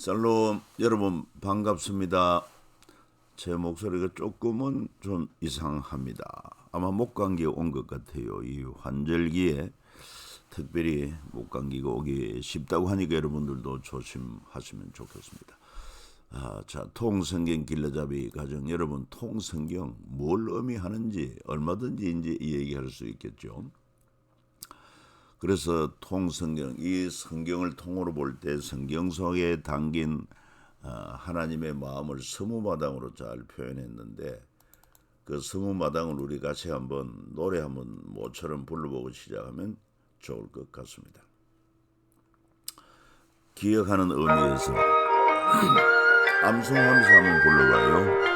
살롬 여러분 반갑습니다. 제 목소리가 조금은 좀 이상합니다. 아마 목감기 온 것 같아요. 이 환절기에 특별히 목감기가 오기 쉽다고 하니까 여러분들도 조심하시면 좋겠습니다. 자, 통성경 길러잡이 가정 여러분, 통성경 뭘 의미하는지 얼마든지 이제 얘기할 수 있겠죠. 그래서 통성경, 이 성경을 통으로 볼 때 성경 속에 담긴 하나님의 마음을 스무마당으로 잘 표현했는데, 그 스무마당을 우리 같이 한번 노래 한번 모처럼 불러보고 시작하면 좋을 것 같습니다. 기억하는 의미에서 암송하면서 한번 불러봐요.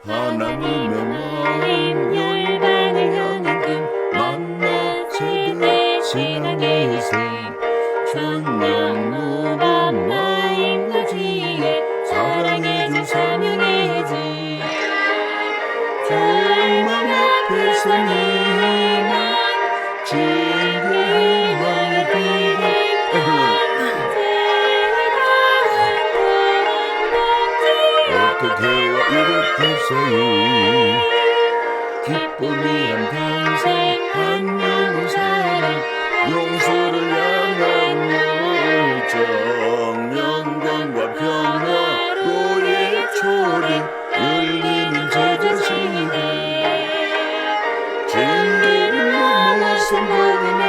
하나님의 마음 열반을 하는 금 만나 제대 신앙의 생 천년 무한 마음 고지에 사랑의 주 사명의 지 절망 앞에서 희망 지혜의 희망의 길에 어떻게와 이렇게서요 기쁨이 한 탄생 한 영혼 사랑 용서를 향한 열정 영광과 평화로의 초리 열리는 제자시대 진리를 넘어 성공의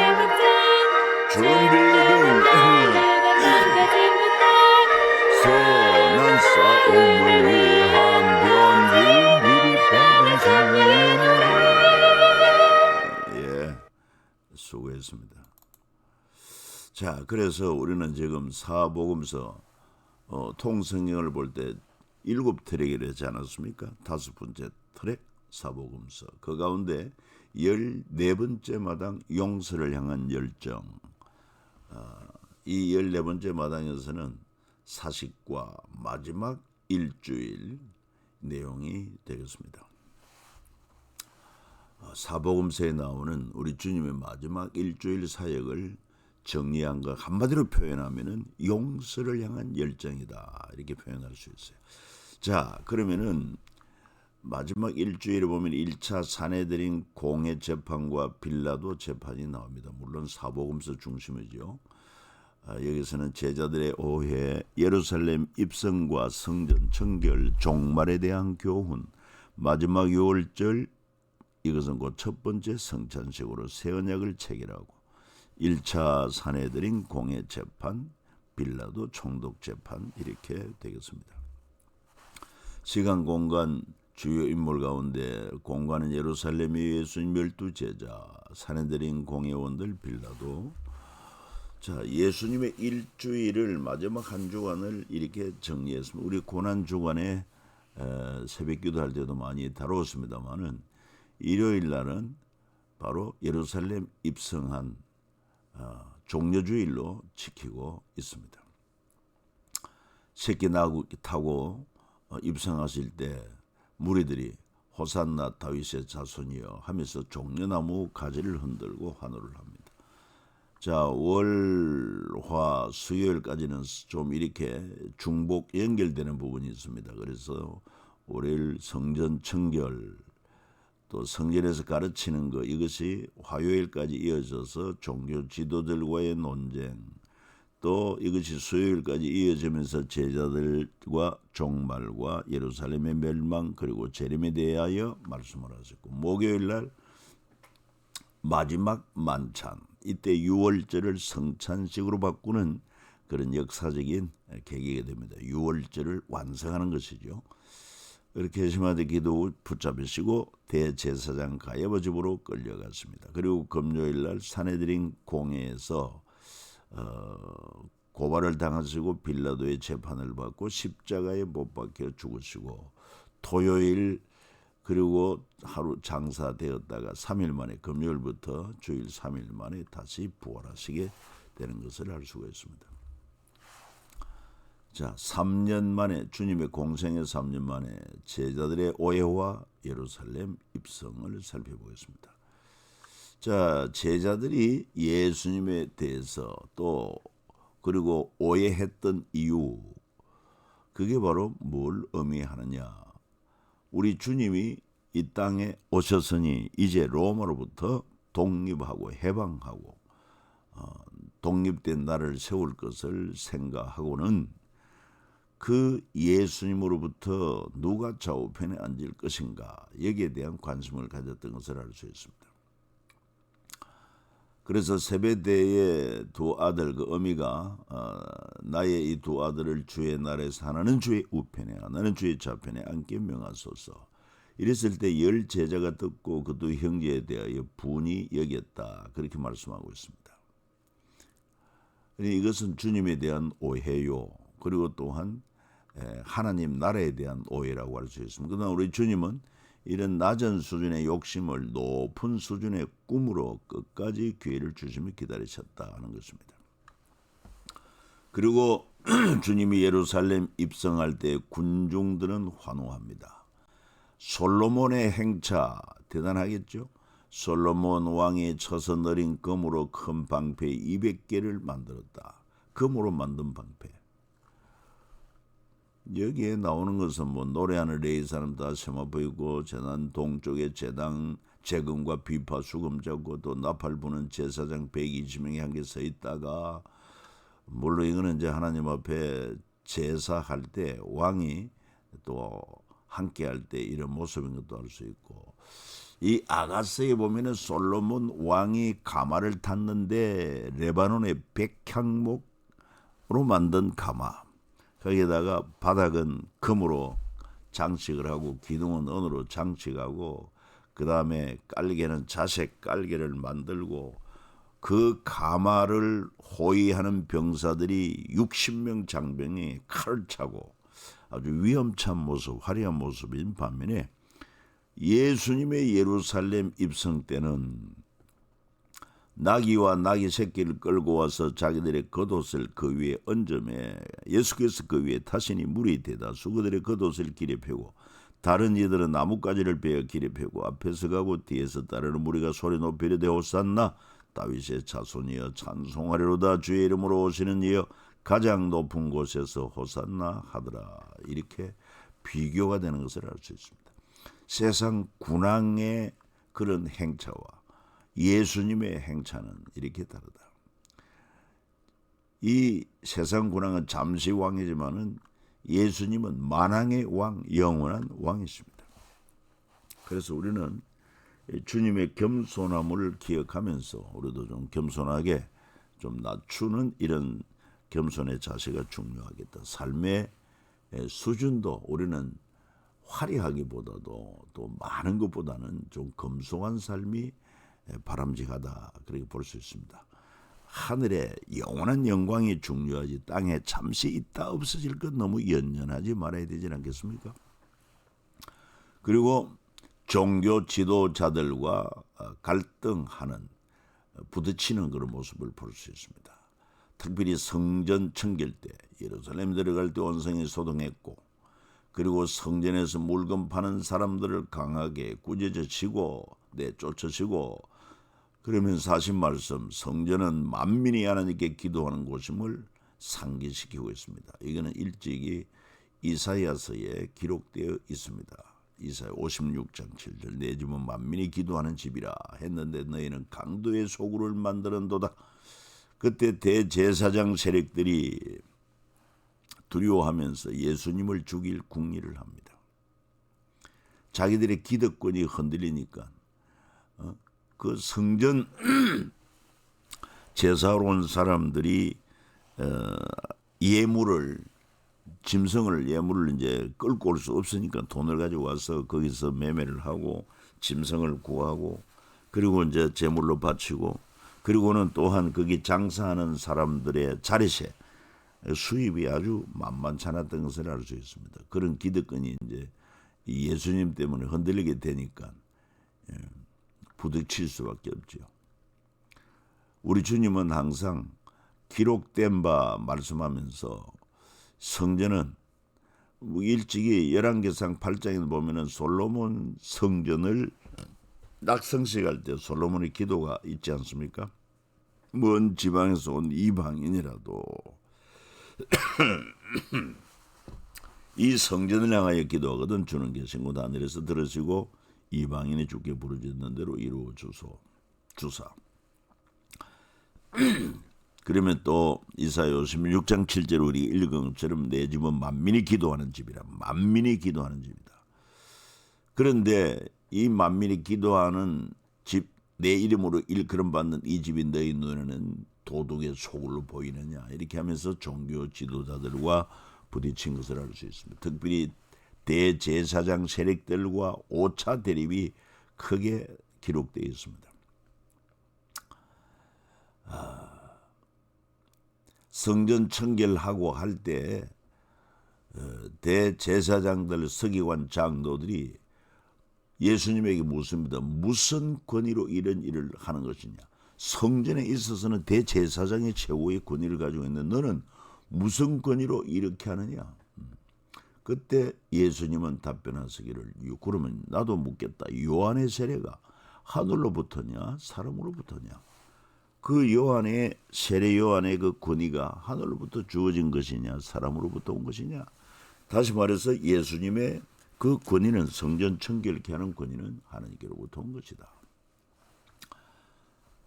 준비된 선한 싸움을 위한 변질 미리 받은 성령. 수고했습니다. 자, 그래서 우리는 지금 사복음서 통성경을 볼 때 7트랙이라 하지 않았습니까? 5번째 트랙 사복음서, 그 가운데 14번째 마당 용서를 향한 열정. 이 14번째 마당에서는 사식과 마지막 일주일 내용이 되겠습니다. 사복음서에 나오는 우리 주님의 마지막 일주일 사역을 정리한 것 한마디로 표현하면은 용서를 향한 열정이다, 이렇게 표현할 수 있어요. 자, 그러면은 마지막 일주일에 보면 1차 산헤드린 공회 재판과 빌라도 재판이 나옵니다. 물론 사복음서 중심이죠. 여기서는 제자들의 오해, 예루살렘 입성과 성전 청결, 종말에 대한 교훈, 마지막 6월절, 이것은 곧 첫 번째 성찬식으로 새 언약을 체결하고 1차 산헤드린 공회 재판, 빌라도 총독 재판, 이렇게 되겠습니다. 시간 공간 주요 인물 가운데 공간은 예루살렘의 예수님 12제자, 산헤드린 공회원들, 빌라도. 자, 예수님의 일주일을 마지막 한 주간을 이렇게 정리했습니다. 우리 고난 주간에 새벽기도 할 때도 많이 다루었습니다만은 일요일 날은 바로 예루살렘 입성한 종려주일로 지키고 있습니다. 새끼 타고 입성하실 때 무리들이 호산나 다윗의 자손이여 하면서 종려나무 가지를 흔들고 환호를 합니다. 자, 월, 화, 수요일까지는 좀 이렇게 중복 연결되는 부분이 있습니다. 그래서 월요일 성전 청결, 또 성전에서 가르치는 것, 이것이 화요일까지 이어져서 종교 지도들과의 논쟁, 또 이것이 수요일까지 이어지면서 제자들과 종말과 예루살렘의 멸망, 그리고 재림에 대하여 말씀을 하셨고, 목요일날 마지막 만찬, 이때 6월절을 성찬식으로 바꾸는 그런 역사적인 계기가 됩니다. 6월절을 완성하는 것이죠. 그렇게 심하게 기도 붙잡으시고 대제사장 가야바 집으로 끌려갔습니다. 그리고 금요일날 산헤드린 공회에서 고발을 당하시고 빌라도의 재판을 받고 십자가에 못 박혀 죽으시고, 토요일 그리고 하루 장사되었다가 3일 만에, 금요일부터 주일 3일 만에 다시 부활하시게 되는 것을 알 수가 있습니다. 자, 3년 만에, 주님의 공생의 3년 만에 제자들의 오해와 예루살렘 입성을 살펴보겠습니다. 자, 제자들이 예수님에 대해서 또 그리고 오해했던 이유, 그게 바로 뭘 의미하느냐. 우리 주님이 이 땅에 오셨으니 이제 로마로부터 독립하고 해방하고 독립된 나라를 세울 것을 생각하고는 그 예수님으로부터 누가 좌우편에 앉을 것인가, 여기에 대한 관심을 가졌던 것을 알 수 있습니다. 그래서 세베대의 두 아들, 그 어미가 나의 이 두 아들을 주의 나라에서 하나는 주의 우편에 하나는 주의 좌편에 앉게 명하소서. 이랬을 때 10 제자가 듣고 그 두 형제에 대하여 분이 여겼다, 그렇게 말씀하고 있습니다. 이것은 주님에 대한 오해요. 그리고 또한 하나님 나라에 대한 오해라고 할 수 있습니다. 그러나 우리 주님은 이런 낮은 수준의 욕심을 높은 수준의 꿈으로 끝까지 기회를 주시며 기다리셨다 하는 것입니다. 그리고 주님이 예루살렘 입성할 때 군중들은 환호합니다. 솔로몬의 행차 대단하겠죠. 솔로몬 왕이 쳐서 내린 금으로 큰 방패 200개를 만들었다. 금으로 만든 방패. 여기에 나오는 것은 뭐 노래하는 레위 사람 다 세마 보이고, 재단 동쪽에 제당 재금과 비파 수금 잡고 또 나팔 부는 제사장 120명이 한 개 서 있다가, 물론 이거는 이제 하나님 앞에 제사할 때 왕이 또 함께 할 때 이런 모습인 것도 알 수 있고, 이 아가스에 보면은 솔로몬 왕이 가마를 탔는데 레바논의 백향목으로 만든 가마, 거기에다가 바닥은 금으로 장식을 하고 기둥은 은으로 장식하고, 그 다음에 깔개는 자색 깔개를 만들고, 그 가마를 호위하는 병사들이 60명 장병이 칼을 차고 아주 위험찬 모습, 화려한 모습인 반면에 예수님의 예루살렘 입성 때는 나귀와 나귀 새끼를 끌고 와서 자기들의 겉옷을 그 위에 얹으며 예수께서 그 위에 타시니 물이 대다수 그들의 겉옷을 길에 펴고, 다른 이들은 나뭇가지를 베어 길에 펴고, 앞에서 가고 뒤에서 따르는 무리가 소리 높이 이르되 호산나 다윗의 자손이여 찬송하리로다, 주의 이름으로 오시는 이여 가장 높은 곳에서 호산나 하더라. 이렇게 비교가 되는 것을 알 수 있습니다. 세상 군왕의 그런 행차와 예수님의 행차는 이렇게 다르다. 이 세상 군왕은 잠시 왕이지만은 예수님은 만왕의 왕, 영원한 왕이십니다. 그래서 우리는 주님의 겸손함을 기억하면서 우리도 좀 겸손하게 좀 낮추는 이런 겸손의 자세가 중요하겠다. 삶의 수준도 우리는 화려하기보다도 또 많은 것보다는 좀 검소한 삶이 바람직하다, 그렇게 볼 수 있습니다. 하늘에 영원한 영광이 중요하지 땅에 잠시 있다 없어질 것 너무 연연하지 말아야 되지 않겠습니까? 그리고 종교 지도자들과 갈등하는, 부딪히는 그런 모습을 볼 수 있습니다. 특별히 성전 청결 때 예루살렘 들어갈 때 온성이 소동했고, 그리고 성전에서 물건 파는 사람들을 강하게 꾸짖어 치고 내쫓아 치고, 그러면서 하신 말씀, 성전은 만민이 하나님께 기도하는 곳임을 상기시키고 있습니다. 이거는 일찍이 이사야서에 기록되어 있습니다. 이사야 56장 7절 내 집은 만민이 기도하는 집이라 했는데 너희는 강도의 소굴을 만드는도다. 그때 대제사장 세력들이 두려워하면서 예수님을 죽일 궁리를 합니다. 자기들의 기득권이 흔들리니까 그 성전 제사로 온 사람들이 예물을 이제 끌고 올 수 없으니까 돈을 가지고 와서 거기서 매매를 하고 짐승을 구하고, 그리고 이제 제물로 바치고, 그리고는 또한 거기 장사하는 사람들의 자릿세 수입이 아주 만만치 않았던 것을 알 수 있습니다. 그런 기득권이 이제 예수님 때문에 흔들리게 되니까 부딪힐 수밖에 없죠. 우리 주님은 항상 기록된 바 말씀하면서 성전은 일찍이 열왕기상 8장에 보면은 솔로몬 성전을 낙성식 할 때 솔로몬의 기도가 있지 않습니까? 먼 지방에서 온 이방인이라도 이 성전을 향하여 기도하거든 주는 계신곳 하늘에서 들으시고 이방인이 주께 부르짖는 대로 이루어 주사. 그러면 또 이사야 56장 7절 우리 읽은 것처럼 내 집은 만민이 기도하는 집이라. 만민이 기도하는 집이다. 그런데 이 만민이 기도하는 집, 내 이름으로 일컬음 받는 이 집이 너희 눈에는 도둑의 소굴로 보이느냐, 이렇게 하면서 종교 지도자들과 부딪힌 것을 알 수 있습니다. 특별히 대제사장 세력들과 5차 대립이 크게 기록되어 있습니다. 성전 청결하고 할 때 대제사장들, 서기관, 장로들이 예수님에게 묻습니다. 무슨 권위로 이런 일을 하는 것이냐. 성전에 있어서는 대제사장이 최고의 권위를 가지고 있는데 너는 무슨 권위로 이렇게 하느냐. 그때 예수님은 답변하시기를, 그러면 나도 묻겠다. 요한의 세례가 하늘로부터냐 사람으로부터냐. 그 요한의 세례 요한의 그 권위가 하늘로부터 주어진 것이냐 사람으로부터 온 것이냐. 다시 말해서 예수님의 그 권위는, 성전 청결케 하는 권위는 하나님께로부터 온 것이다.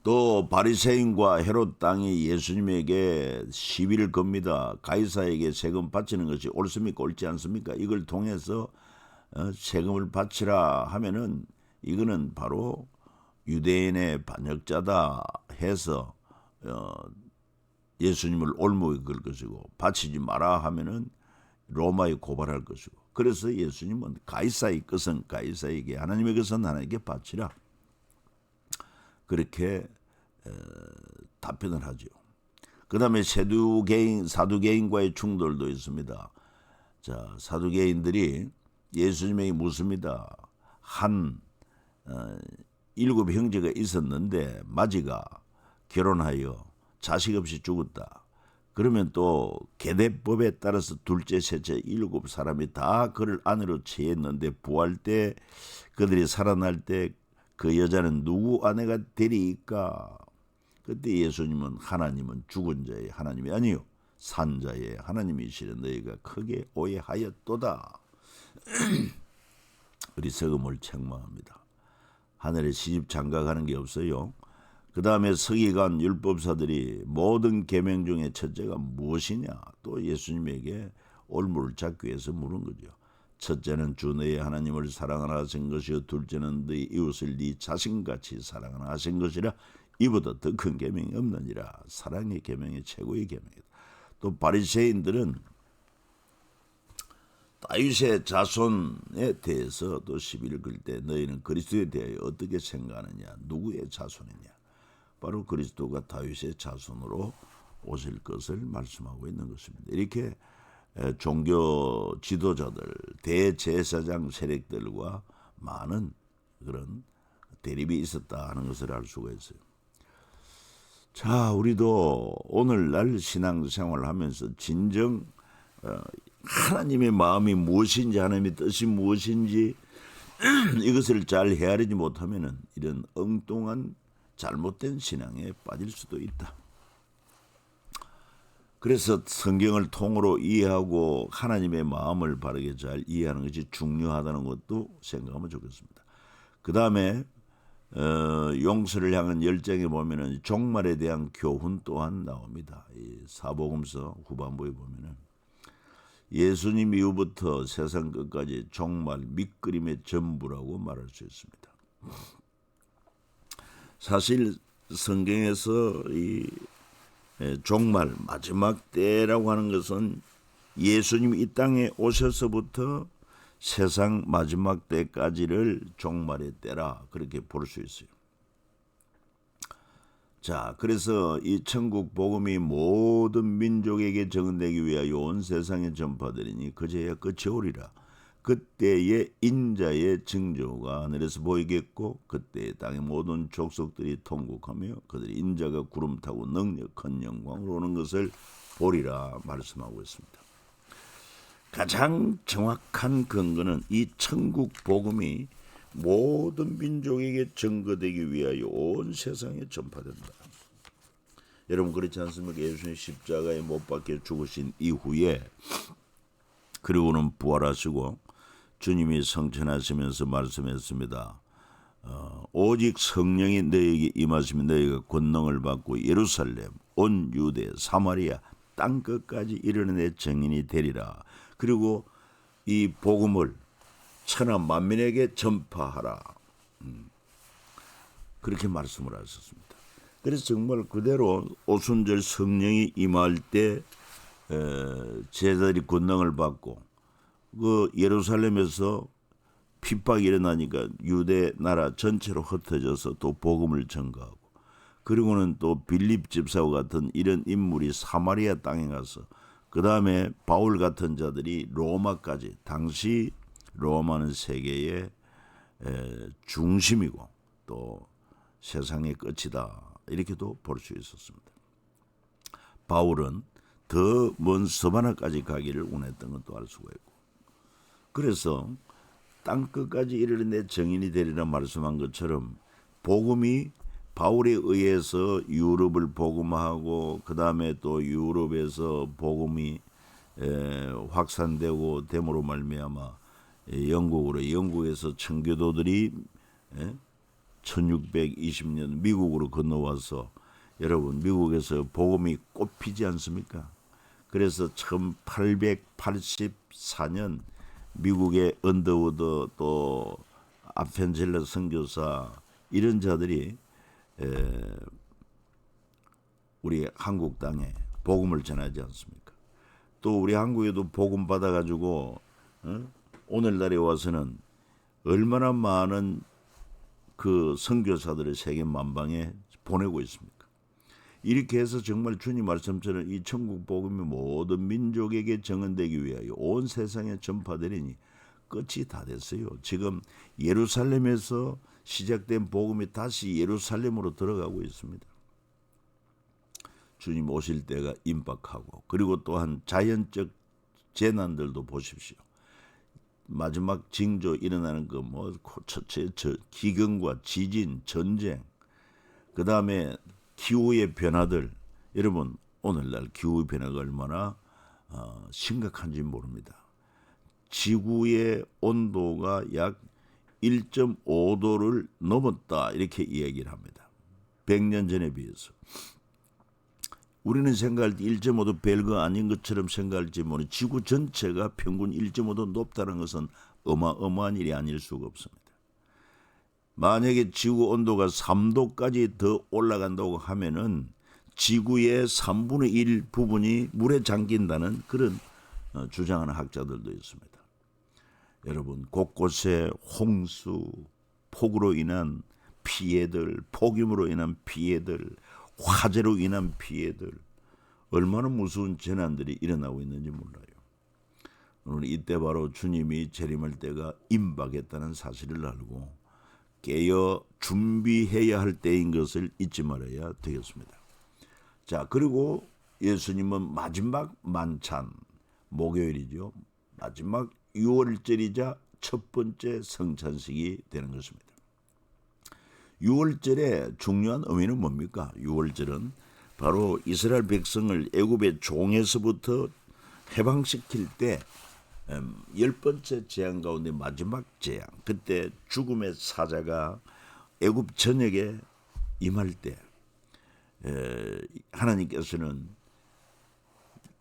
또 바리새인과 헤롯 땅이 예수님에게 시비를 겁니다. 가이사에게 세금 바치는 것이 옳습니까 옳지 않습니까? 이걸 통해서 세금을 바치라 하면은 이거는 바로 유대인의 반역자다 해서 예수님을 올무에 걸 것이고, 바치지 마라 하면은 로마에 고발할 것이고, 그래서 예수님은 가이사의 것은 가이사에게, 하나님의 것은 하나님께 바치라, 그렇게 답변을 하죠. 그 다음에 사두개인과의 충돌도 있습니다. 자, 사두개인들이 예수님에게 묻습니다. 한 7 형제가 있었는데 마지가 결혼하여 자식 없이 죽었다. 그러면 또 계대법에 따라서 둘째, 셋째 7 사람이 다 그를 아내로 취했는데 부활 때, 그들이 살아날 때 그 여자는 누구 아내가 되리까? 그때 예수님은, 하나님은 죽은 자의 하나님이 아니요 산 자의 하나님이시라. 너희가 크게 오해하였도다. 어리석음을 책망합니다. 하늘에 시집 장가가는 게 없어요. 그 다음에 서기관 율법사들이 모든 계명 중에 첫째가 무엇이냐, 또 예수님에게 올무를 잡기 위해서 물은 거죠. 첫째는 주 너의 하나님을 사랑하라 하신 것이요 둘째는 너희 이웃을 네 자신같이 사랑하라 하신 것이라. 이보다 더 큰 계명이 없느니라. 사랑의 계명이 최고의 계명이다. 또 바리새인들은 다윗의 자손에 대해서 또 시비를 걸 때 너희는 그리스도에 대하여 어떻게 생각하느냐, 누구의 자손이냐. 바로 그리스도가 다윗의 자손으로 오실 것을 말씀하고 있는 것입니다. 이렇게 종교 지도자들, 대제사장 세력들과 많은 그런 대립이 있었다 하는 것을 알 수가 있어요. 자, 우리도 오늘날 신앙생활을 하면서 진정 하나님의 마음이 무엇인지, 하나님의 뜻이 무엇인지 이것을 잘 헤아리지 못하면 이런 엉뚱한 잘못된 신앙에 빠질 수도 있다. 그래서 성경을 통으로 이해하고 하나님의 마음을 바르게 잘 이해하는 것이 중요하다는 것도 생각하면 좋겠습니다. 그 다음에 용서를 향한 열정에 보면은 종말에 대한 교훈 또한 나옵니다. 이 사복음서 후반부에 보면은 예수님 이후부터 세상 끝까지 종말 밑그림의 전부라고 말할 수 있습니다. 사실 성경에서 이 종말 마지막 때라고 하는 것은 예수님이 이 땅에 오셔서부터 세상 마지막 때까지를 종말의 때라 그렇게 볼 수 있어요. 자, 그래서 이 천국 복음이 모든 민족에게 전되기 위하여 온 세상에 전파되리니 그제야 끝이 오리라. 그때의 인자의 징조가 하늘에서 보이겠고 그때 땅의 모든 족속들이 통곡하며 그들이 인자가 구름 타고 능력 큰 영광으로 오는 것을 보리라 말씀하고 있습니다. 가장 정확한 근거는 이 천국 복음이 모든 민족에게 증거되기 위하여 온 세상에 전파된다. 여러분 그렇지 않습니까? 예수님 십자가에 못 박혀 죽으신 이후에 그리고는 부활하시고 주님이 성천하시면서 말씀했습니다. 오직 성령이 너에게 임하시면 너희가 권능을 받고 예루살렘, 온 유대, 사마리아 땅 끝까지 이르는 증인이 되리라. 그리고 이 복음을 천하 만민에게 전파하라. 그렇게 말씀을 하셨습니다. 그래서 정말 그대로 오순절 성령이 임할 때 제자들이 권능을 받고 그 예루살렘에서 핍박이 일어나니까 유대 나라 전체로 흩어져서 또 복음을 전가하고 그리고는 또 빌립 집사와 같은 이런 인물이 사마리아 땅에 가서 그 다음에 바울 같은 자들이 로마까지, 당시 로마는 세계의 중심이고 또 세상의 끝이다 이렇게도 볼 수 있었습니다. 바울은 더 먼 서바나까지 가기를 원했던 것도 알 수가 있고 그래서 땅 끝까지 이르는 내 증인이 되리라 말씀한 것처럼 복음이 바울에 의해서 유럽을 복음하고 그 다음에 또 유럽에서 복음이 확산되고 됨으로 말미암아 영국에서 청교도들이 1620년 미국으로 건너와서 여러분 미국에서 복음이 꽃피지 않습니까? 그래서 1884년 미국의 언더우드 또 아펜젤러 선교사 이런 자들이 우리 한국 땅에 복음을 전하지 않습니까? 또 우리 한국에도 복음 받아가지고 오늘날에 와서는 얼마나 많은 그 선교사들을 세계 만방에 보내고 있습니까? 이렇게 해서 정말 주님 말씀처럼 이 천국 복음이 모든 민족에게 증언되기 위하여 온 세상에 전파되리니 끝이 다 됐어요. 지금 예루살렘에서 시작된 복음이 다시 예루살렘으로 들어가고 있습니다. 주님 오실 때가 임박하고 그리고 또한 자연적 재난들도 보십시오. 마지막 징조 일어나는 거 첫째 기근과 지진, 전쟁, 그 다음에 기후의 변화들. 여러분 오늘날 기후의 변화가 얼마나 심각한지 모릅니다. 지구의 온도가 약 1.5도를 넘었다 이렇게 이야기를 합니다. 100년 전에 비해서. 우리는 생각할 때 1.5도 별거 아닌 것처럼 생각할지 모르는 지구 전체가 평균 1.5도 높다는 것은 어마어마한 일이 아닐 수가 없습니다. 만약에 지구 온도가 3도까지 더 올라간다고 하면은 지구의 3분의 1 부분이 물에 잠긴다는 그런 주장하는 학자들도 있습니다. 여러분 곳곳에 홍수, 폭우로 인한 피해들, 폭염으로 인한 피해들, 화재로 인한 피해들 얼마나 무서운 재난들이 일어나고 있는지 몰라요. 오늘 이때 바로 주님이 재림할 때가 임박했다는 사실을 알고 깨어 준비해야 할 때인 것을 잊지 말아야 되겠습니다. 자, 그리고 예수님은 마지막 만찬, 목요일이죠. 마지막 6월절이자 첫 번째 성찬식이 되는 것입니다. 6월절의 중요한 의미는 뭡니까? 6월절은 바로 이스라엘 백성을 애굽의 종에서부터 해방시킬 때 10번째 재앙 가운데 마지막 재앙, 그때 죽음의 사자가 애굽 전역에 임할 때 하나님께서는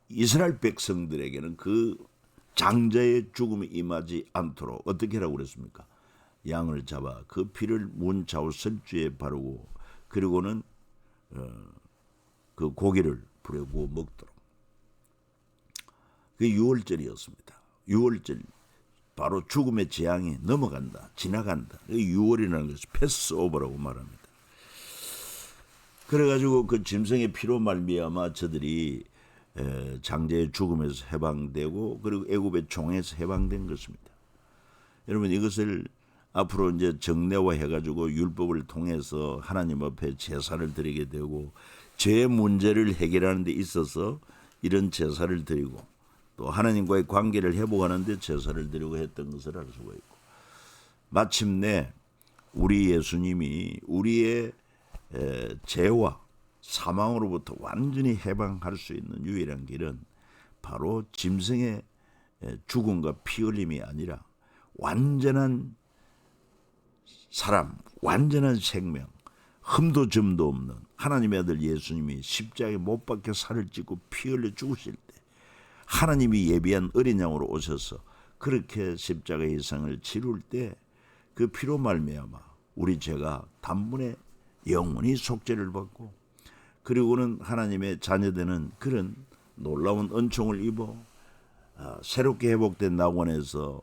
이스라엘 백성들에게는 그 장자의 죽음이 임하지 않도록 어떻게 하라고 그랬습니까? 양을 잡아 그 피를 문 좌우 설주에 바르고 그리고는 그 고기를 불에 구워 먹도록. 그게 6월절이었습니다. 6월절 바로 죽음의 재앙이 넘어간다, 지나간다. 6월이라는 것이 패스오버라고 말합니다. 그래가지고 그 짐승의 피로 말미암아 저들이 장자의 죽음에서 해방되고 그리고 애굽의 종에서 해방된 것입니다. 여러분 이것을 앞으로 이제 정례화 해가지고 율법을 통해서 하나님 앞에 제사를 드리게 되고 죄 문제를 해결하는 데 있어서 이런 제사를 드리고 또 하나님과의 관계를 회복하는 데 제사를 드리고 했던 것을 알 수가 있고 마침내 우리 예수님이 우리의 죄와 사망으로부터 완전히 해방할 수 있는 유일한 길은 바로 짐승의 죽음과 피 흘림이 아니라 완전한 사람, 완전한 생명, 흠도 점도 없는 하나님의 아들 예수님이 십자가에 못 박혀 살을 찢고 피 흘려 죽으실 때 하나님이 예비한 어린 양으로 오셔서 그렇게 십자가의 희생을 치룰 때 그 피로 말미암아 우리 죄가 단번에 영원히 속죄를 받고 그리고는 하나님의 자녀되는 그런 놀라운 은총을 입어 새롭게 회복된 낙원에서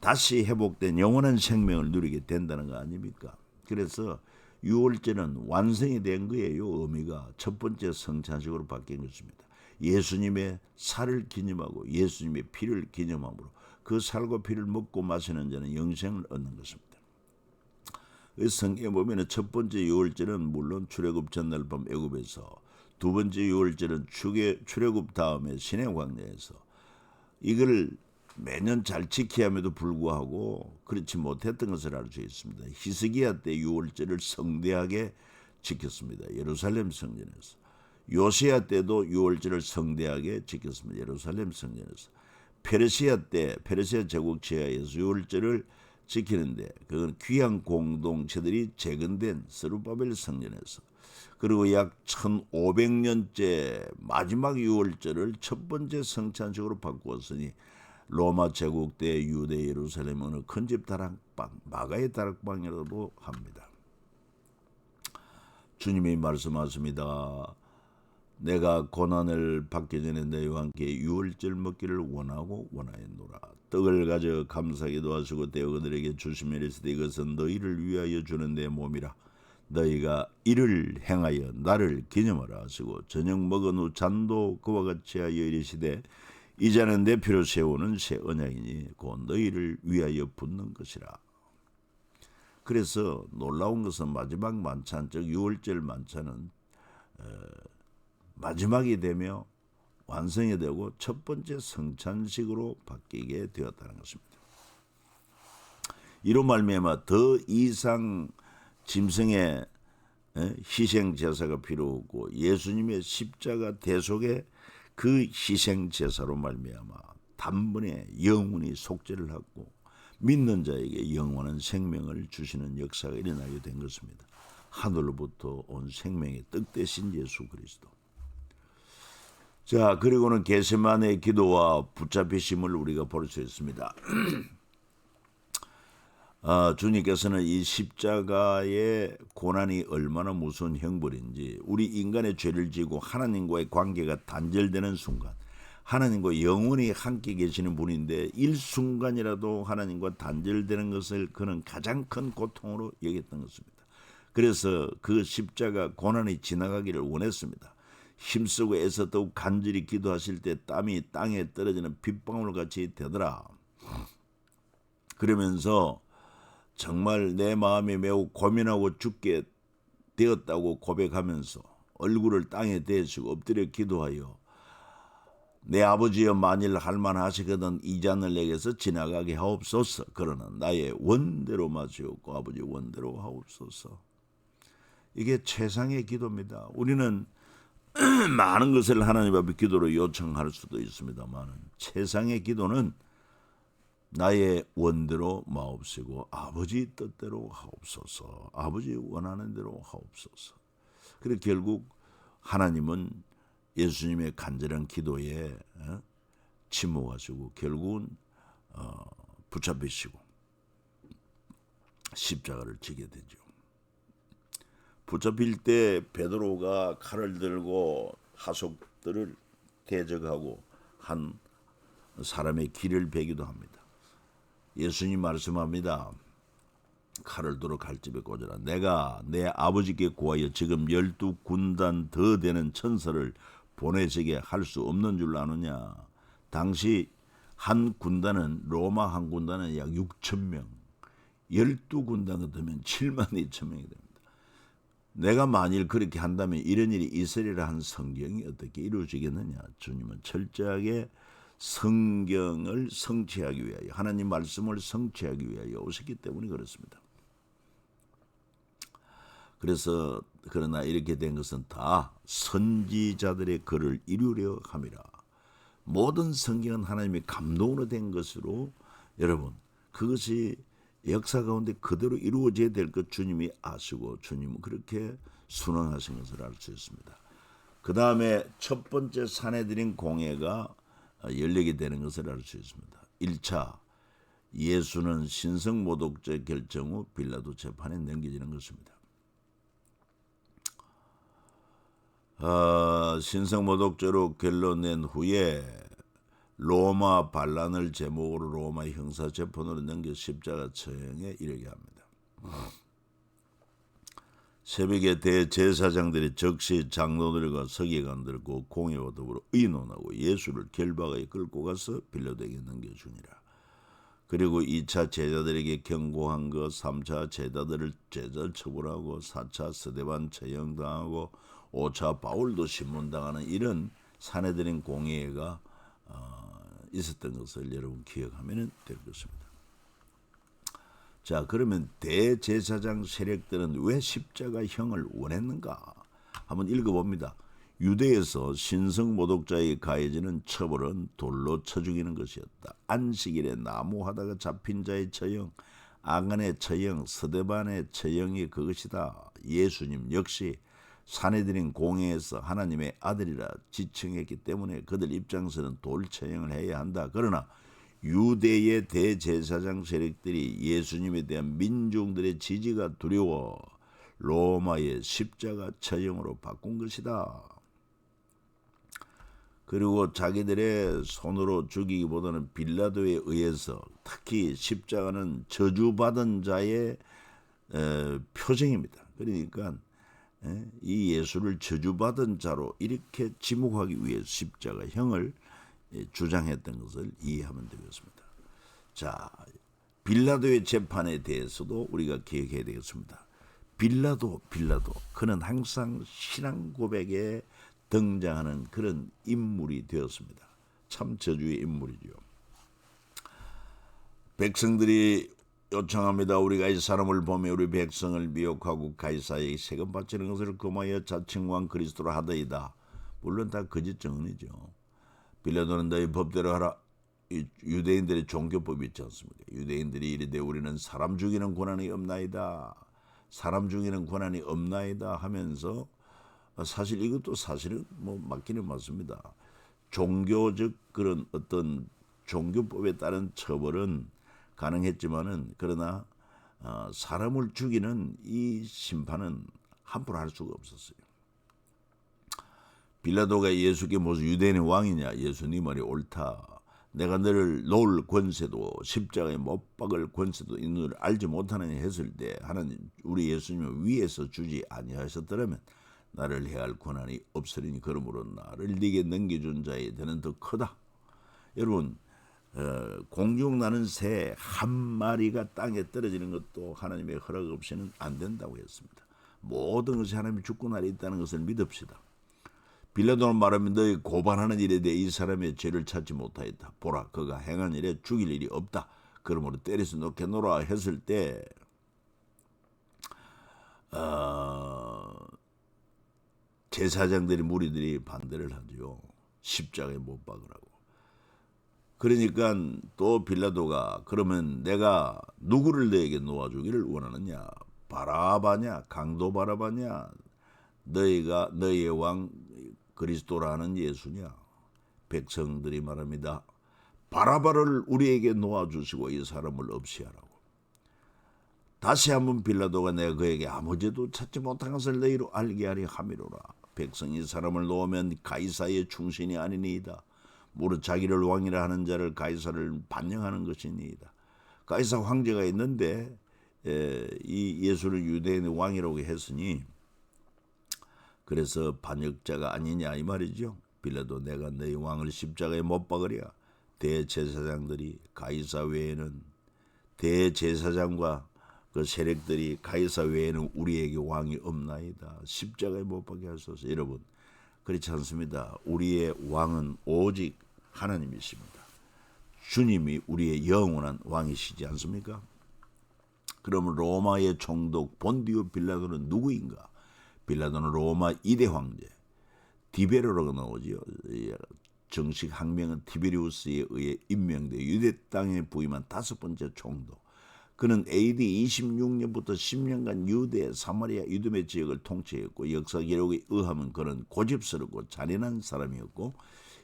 다시 회복된 영원한 생명을 누리게 된다는 거 아닙니까? 그래서 유월절은 완성이 된 거예요. 의미가 첫 번째 성찬식으로 바뀐 것입니다. 예수님의 살을 기념하고 예수님의 피를 기념함으로 그 살과 피를 먹고 마시는 자는 영생을 얻는 것입니다. 성경에 보면 첫 번째 유월절은 물론 출애굽 전날 밤 애굽에서, 두 번째 유월절은 출애굽 다음에 시내 광야에서 이걸 매년 잘 지켜야 함에도 불구하고 그렇지 못했던 것을 알 수 있습니다. 히스기야 때 유월절을 성대하게 지켰습니다. 예루살렘 성전에서. 요시야 때도 유월절을 성대하게 지켰습니다. 예루살렘 성전에서. 페르시아 때 페르시아 제국 지하에서 유월절을 지키는데 그건 귀한 공동체들이 재건된 스룹바벨 성전에서, 그리고 약 1500년째 마지막 유월절을 첫 번째 성찬식으로 바꾸었으니 로마 제국 때 유대 예루살렘 어느 큰집 다락방, 마가의 다락방이라고 합니다. 주님이 말씀하십니다. 내가 고난을 받기 전에 너희와 함께 유월절 먹기를 원하고 원하였노라. 떡을 가져 감사기도 하시고 떼어 그들에게 주시며 이르시되 이것은 너희를 위하여 주는 내 몸이라. 너희가 이를 행하여 나를 기념하라 하시고 저녁 먹은 후 잔도 그와 같이 하여 이르시되 이 잔은 내 피로 세우는 새 언약이니 곧 너희를 위하여 붓는 것이라. 그래서 놀라운 것은 마지막 만찬, 즉 유월절 만찬은 마지막이 되며 완성이 되고 첫 번째 성찬식으로 바뀌게 되었다는 것입니다. 이로 말미암아 더 이상 짐승의 희생 제사가 필요 없고 예수님의 십자가 대속의 그 희생 제사로 말미암아 단번에 영원히 속죄를 하고 믿는 자에게 영원한 생명을 주시는 역사가 일어나게 된 것입니다. 하늘로부터 온 생명의 떡 대신 예수 그리스도. 자, 그리고는 겟세마네 기도와 붙잡히심을 우리가 볼 수 있습니다. 주님께서는 이 십자가의 고난이 얼마나 무서운 형벌인지, 우리 인간의 죄를 지고 하나님과의 관계가 단절되는 순간, 하나님과 영원히 함께 계시는 분인데 일순간이라도 하나님과 단절되는 것을 그는 가장 큰 고통으로 여겼던 것입니다. 그래서 그 십자가 고난이 지나가기를 원했습니다. 힘쓰고 애써 더욱 간절히 기도하실 때 땀이 땅에 떨어지는 빗방울 같이 되더라. 그러면서 정말 내 마음이 매우 고민하고 죽게 되었다고 고백하면서 얼굴을 땅에 대시고 엎드려 기도하여 내 아버지여 만일 할만하시거든 이 잔을 내게서 지나가게 하옵소서. 그러나 나의 원대로 마시옵고 아버지 원대로 하옵소서. 이게 최상의 기도입니다. 우리는 많은 것을 하나님 앞에 기도로 요청할 수도 있습니다만 최상의 기도는 나의 원대로 마옵시고 아버지 뜻대로 하옵소서. 아버지 원하는 대로 하옵소서. 그래서 결국 하나님은 예수님의 간절한 기도에 침묵하시고 결국은 붙잡히시고 십자가를 지게 되죠. 붙잡힐 때 베드로가 칼을 들고 하속들을 대적하고 한 사람의 길을 베기도 합니다. 예수님 말씀합니다. 칼을 들어 칼집에 꽂아라. 내가 내 아버지께 구하여 지금 12군단 더 되는 천사를 보내시게 할 수 없는 줄 아느냐. 당시 한 군단은 로마 한 군단은 약 6,000명, 12군단 같으면 72,000명이 됩니다. 내가 만일 그렇게 한다면 이런 일이 있으리라 한 성경이 어떻게 이루어지겠느냐. 주님은 철저하게 성경을 성취하기 위하여, 하나님 말씀을 성취하기 위하여 오셨기 때문에 그렇습니다. 그래서 그러나 이렇게 된 것은 다 선지자들의 글을 이루려 함이라. 모든 성경은 하나님의 감동으로 된 것으로 여러분 그것이 역사 가운데 그대로 이루어져야 될 것 주님이 아시고 주님은 그렇게 순응하신 것을 알 수 있습니다. 그 다음에 첫 번째 사내들인 공회가 열리게 되는 것을 알 수 있습니다. 1차 예수는 신성모독죄 결정 후 빌라도 재판에 넘겨지는 것입니다. 신성모독죄로 결론 낸 후에 로마 반란을 제목으로 로마 형사재판으로 넘겨 십자가 처형에 이르게 합니다. 새벽에 대제사장들이 즉시 장로들과 서기관들과 공회와 더불어 의논하고 예수를 결박하여 끌고 가서 빌라도에게 넘겨주니라. 그리고 2차 제자들에게 경고한 것, 3차 제자들을 처벌하고 4차 스데반 처형당하고 5차 바울도 신문당하는 이런 사내들인 공회가 있었던 것을 여러분 기억하면 될 것입니다. 자, 그러면 대제사장 세력들은 왜 십자가형을 원했는가? 한번 읽어봅니다. 유대에서 신성모독자에 가해지는 처벌은 돌로 쳐 죽이는 것이었다. 안식일에 나무하다가 잡힌 자의 처형, 아간의 처형, 스데반의 처형이 그것이다. 예수님 역시 사내들인 공회에서 하나님의 아들이라 지칭했기 때문에 그들 입장에서는 돌 처형을 해야 한다. 그러나 유대의 대제사장 세력들이 예수님에 대한 민중들의 지지가 두려워 로마의 십자가 처형으로 바꾼 것이다. 그리고 자기들의 손으로 죽이기보다는 빌라도에 의해서, 특히 십자가는 저주받은 자의 표징입니다. 그러니까 이 예수를 저주받은 자로 이렇게 지목하기 위해 십자가형을 주장했던 것을 이해하면 되겠습니다. 자, 빌라도의 재판에 대해서도 우리가 기억해야 되겠습니다. 빌라도 그는 항상 신앙 고백에 등장하는 그런 인물이 되었습니다. 참 저주의 인물이죠. 백성들이 요청합니다. 우리가 이 사람을 보며 우리 백성을 미혹하고 가이사에게 세금 바치는 것을 금하여 자칭 왕 그리스도로 하더이다. 물론 다 거짓 증언이죠. 빌라도는 너희 법대로 하라. 유대인들의 종교법이 있지 않습니까? 유대인들이 이르되 우리는 사람 죽이는 권한이 없나이다. 사람 죽이는 권한이 없나이다 하면서 사실 이것도 사실은 맞기는 맞습니다. 종교적 그런 어떤 종교법에 따른 처벌은 가능했지만은 그러나 사람을 죽이는 이 심판은 함부로 할 수가 없었어요. 빌라도가 예수께 무슨 유대인의 왕이냐? 예수님 말이 옳다. 내가 너를 놓을 권세도 십자가에 못 박을 권세도 있는 줄 알지 못하느냐 했을 때 하나님 우리 예수님을 위에서 주지 아니하셨더라면 나를 해할 권한이 없으리니 그러므로 나를 네게 넘겨준 자의 대는 더 크다. 여러분 공중 나는 새 한 마리가 땅에 떨어지는 것도 하나님의 허락 없이는 안 된다고 했습니다. 모든 것이 하나님의 주권아래 있다는 것을 믿읍시다. 빌라도는 말하면 너희 고발하는 일에 대해 이 사람의 죄를 찾지 못하였다. 보라 그가 행한 일에 죽일 일이 없다. 그러므로 때려서 놓겠노라 했을 때 제사장들이 무리들이 반대를 하죠. 십자가에 못 박으라고. 그러니까 또 빌라도가 그러면 내가 누구를 너에게 놓아주기를 원하느냐? 바라바냐? 강도 바라바냐? 너희가 너희의 왕 그리스도라는 예수냐? 백성들이 말합니다. 바라바를 우리에게 놓아주시고 이 사람을 없이 하라고. 다시 한번 빌라도가 내가 그에게 아무 죄도 찾지 못한 것을 너희로 알게 하려 함이로라. 백성이 사람을 놓으면 가이사의 충신이 아니니이다. 무릇 자기를 왕이라 하는 자를 가이사를 반영하는 것이니이다. 가이사 황제가 있는데 이 예수를 유대인의 왕이라고 했으니 그래서 반역자가 아니냐 이 말이죠. 빌라도 내가 너희 왕을 십자가에 못 박으랴. 대제사장들이 가이사 외에는 대제사장과 그 세력들이 가이사 외에는 우리에게 왕이 없나이다. 십자가에 못 박게 하소서. 여러분 그렇지 않습니다. 우리의 왕은 오직 하나님이십니다. 주님이 우리의 영원한 왕이시지 않습니까? 그러면 로마의 총독 본디오 빌라도는 누구인가? 빌라도는 로마 2대 황제 디베로라고 나오지요. 정식 학명은 티베리우스에 의해 임명돼 유대 땅에 부임한 5번째 총독. 그는 AD 26년부터 10년간 유대, 사마리아, 이두메 지역을 통치했고 역사 기록에 의하면 그는 고집스럽고 잔인한 사람이었고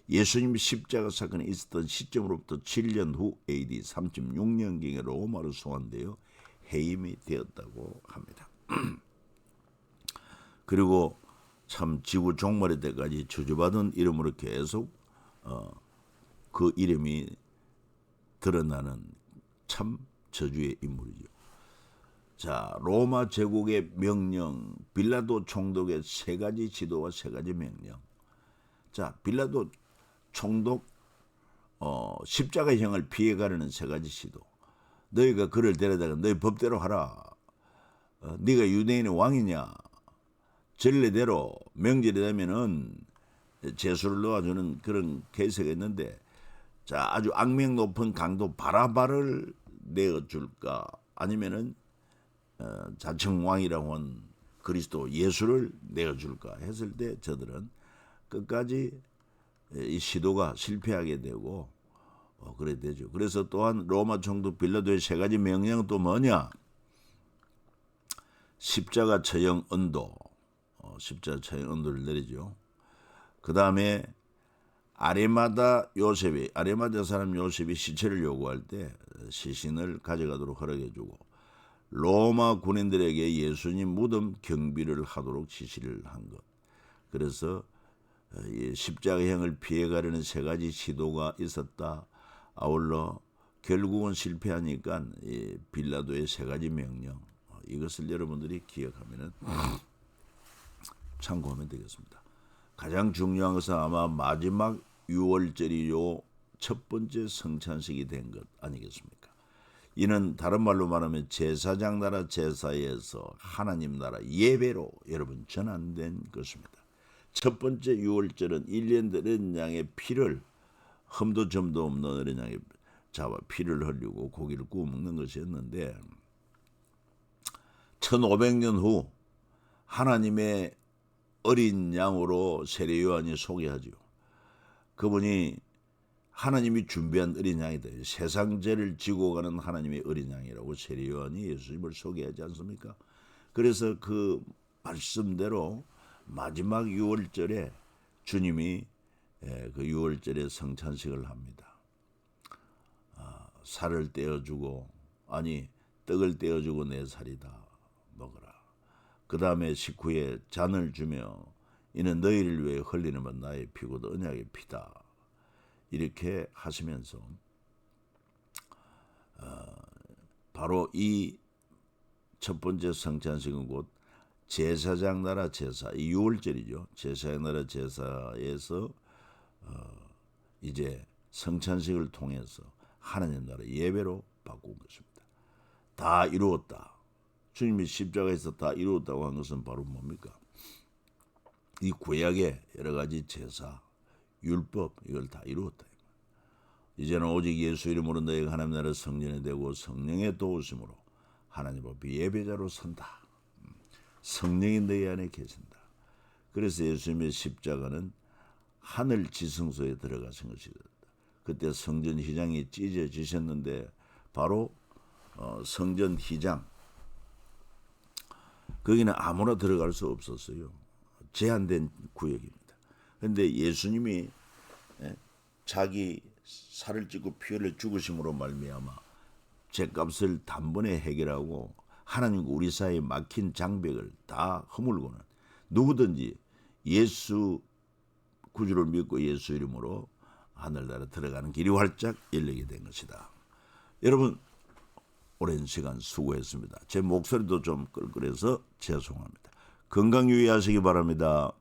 예수님 십자가 사건이 있었던 시점으로부터 7년 후 AD 36년경에 로마로 소환되어 해임이 되었다고 합니다. 그리고 참 지구 종말의 때까지 저주받은 이름으로 계속 그 이름이 드러나는 참 저주의 인물이죠. 자, 로마 제국의 명령, 빌라도 총독의 3가지 지도와 3가지 명령. 자, 빌라도 총독 십자가형을 피해가려는 3가지 지도. 너희가 그를 데려다가 너희 법대로 하라. 네가 유대인의 왕이냐? 전례대로 명절이 되면은 제수를 놓아주는 그런 계세가 있는데, 자, 아주 악명 높은 강도 바라바를 내어줄까? 아니면은 자칭 왕이라고 한 그리스도 예수를 내어줄까? 했을 때 저들은 끝까지 이 시도가 실패하게 되고 그래 되죠. 그래서 또한 로마 총독 빌라도의 3가지 명령은 또 뭐냐? 십자가 처형 언도, 십자가 처형 언도를 내리죠. 그 다음에 아레마다 사람 요셉이 시체를 요구할 때 시신을 가져가도록 허락해주고 로마 군인들에게 예수님 무덤 경비를 하도록 지시를 한 것. 그래서 십자가형을 피해가려는 3가지 시도가 있었다. 아울러 결국은 실패하니까 빌라도의 3가지 명령, 이것을 여러분들이 기억하면 참고하면 되겠습니다. 가장 중요한 것은 아마 마지막 6월절이 첫 번째 성찬식이 된 것 아니겠습니까? 이는 다른 말로 말하면 제사장 나라 제사에서 하나님 나라 예배로 여러분 전환된 것입니다. 첫 번째 6월절은 1년 어린 양의 피를 흠도 점도 없는 어린 양의 잡아 피를 흘리고 고기를 구워 먹는 것이었는데 1500년 후 하나님의 어린 양으로 세례 요한이 소개하죠. 그분이 하나님이 준비한 어린 양이다. 세상 죄를 지고 가는 하나님의 어린 양이라고 세례 요한이 예수님을 소개하지 않습니까? 그래서 그 말씀대로 마지막 6월절에 주님이 그 6월절에 성찬식을 합니다. 살을 떼어주고 떡을 떼어주고 내 살이다 먹어라. 그 다음에 식후에 잔을 주며 이는 너희를 위해 흘리는 건 나의 피고도 언약의 피다. 이렇게 하시면서 바로 이 첫 번째 성찬식은 곧 제사장 나라 제사, 이 6월절이죠. 제사장 나라 제사에서 이제 성찬식을 통해서 하나님 나라 예배로 바꾼 것입니다. 다 이루었다. 주님이 십자가에서 다 이루었다고 한 것은 바로 뭡니까? 이 구약의 여러 가지 제사, 율법 이걸 다 이루었다. 이제는 오직 예수 이름으로 너희가 하나님 나라 성전이 되고 성령의 도우심으로 하나님 앞에 예배자로 선다. 성령이 너희 안에 계신다. 그래서 예수님의 십자가는 하늘 지성소에 들어가신 것이다. 그때 성전 휘장이 찢어지셨는데 바로 성전 휘장 거기는 아무나 들어갈 수 없었어요. 제한된 구역입니다. 그런데 예수님이 자기 살을 찢고 피 흘려 죽으심으로 말미암아 죄값을 단번에 해결하고 하나님과 우리 사이에 막힌 장벽을 다 허물고는 누구든지 예수 구주를 믿고 예수 이름으로 하늘나라 들어가는 길이 활짝 열리게 된 것이다. 여러분 오랜 시간 수고했습니다. 제 목소리도 좀 끌끌해서 죄송합니다. 건강 유의하시기 바랍니다.